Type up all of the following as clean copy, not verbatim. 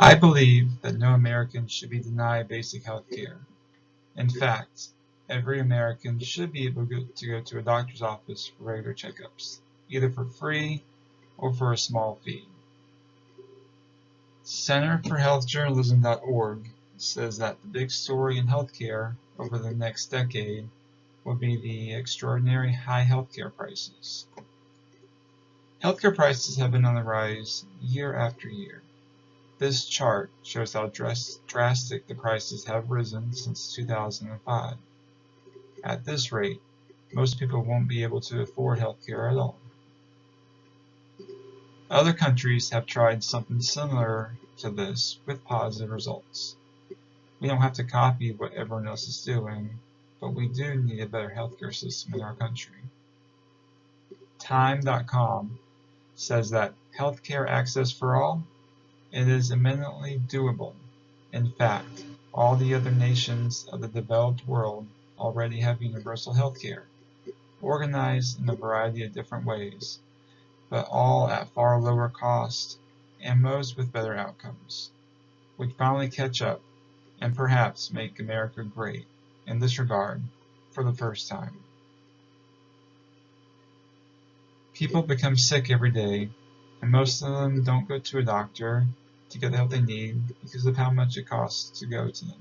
I believe that no American should be denied basic health care. In fact, every American should be able to go to a doctor's office for regular checkups, either for free or for a small fee. CenterForHealthJournalism.org says that the big story in healthcare over the next decade will be the extraordinary high healthcare prices. Healthcare prices have been on the rise year after year. This chart shows how drastic the prices have risen since 2005. At this rate, most people won't be able to afford healthcare at all. Other countries have tried something similar to this with positive results. We don't have to copy what everyone else is doing, but we do need a better healthcare system in our country. Time.com says that healthcare access for all, it is eminently doable. In fact, all the other nations of the developed world already have universal healthcare, organized in a variety of different ways, but all at far lower cost, and most with better outcomes. We'd finally catch up and perhaps make America great in this regard for the first time. People become sick every day, and most of them don't go to a doctor to get the help they need because of how much it costs to go to them.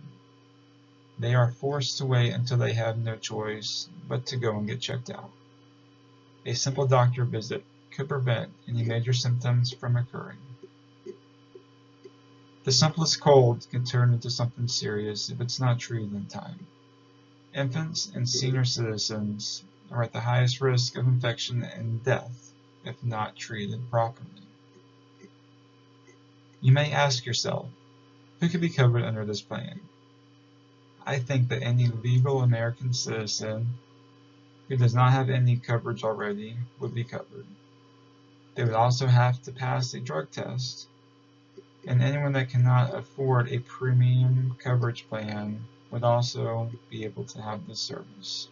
They are forced to wait until they have no choice but to go and get checked out. A simple doctor visit could prevent any major symptoms from occurring. The simplest cold can turn into something serious if it's not treated in time. Infants and senior citizens are at the highest risk of infection and death if not treated properly. You may ask yourself, who could be covered under this plan? I think that any legal American citizen who does not have any coverage already would be covered. They would also have to pass a drug test, and anyone that cannot afford a premium coverage plan would also be able to have this service.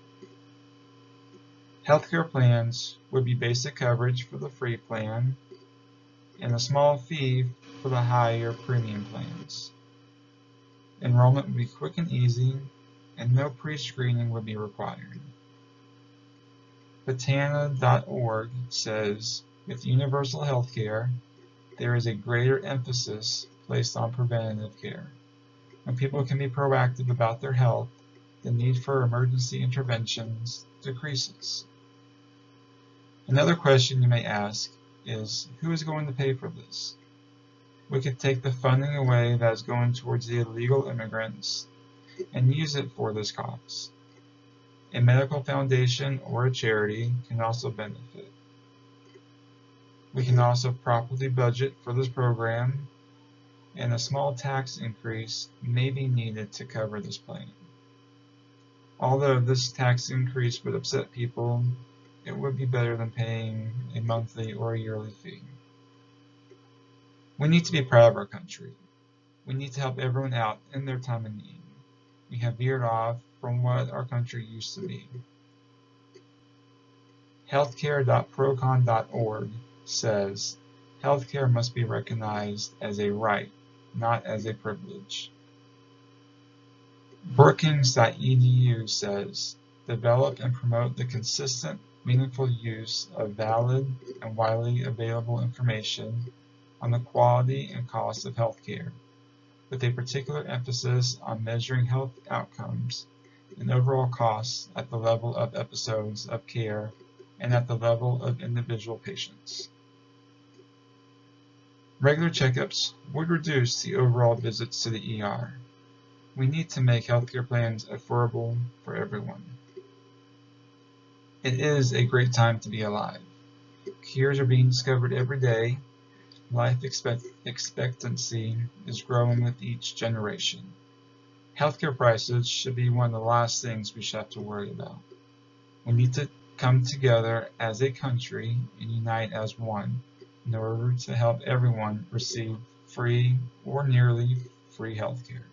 Healthcare plans would be basic coverage for the free plan and a small fee for the higher premium plans. Enrollment would be quick and easy, and no pre-screening would be required. Batana.org says, with universal health care, there is a greater emphasis placed on preventative care. When people can be proactive about their health, the need for emergency interventions decreases. Another question you may ask is, who is going to pay for this? We could take the funding away that is going towards the illegal immigrants and use it for this cause. A medical foundation or a charity can also benefit. We can also properly budget for this program, and a small tax increase may be needed to cover this plan. Although this tax increase would upset people, it would be better than paying a monthly or a yearly fee. We need to be proud of our country. We need to help everyone out in their time of need. We have veered off from what our country used to be. Healthcare.procon.org says, healthcare must be recognized as a right, not as a privilege. Brookings.edu says, develop and promote the consistent, meaningful use of valid and widely available information on the quality and cost of healthcare, with a particular emphasis on measuring health outcomes and overall costs at the level of episodes of care and at the level of individual patients. Regular checkups would reduce the overall visits to the ER. We need to make healthcare plans affordable for everyone. It is a great time to be alive. Cures are being discovered every day. Life expectancy is growing with each generation. Healthcare prices should be one of the last things we should have to worry about. We need to come together as a country and unite as one in order to help everyone receive free or nearly free healthcare.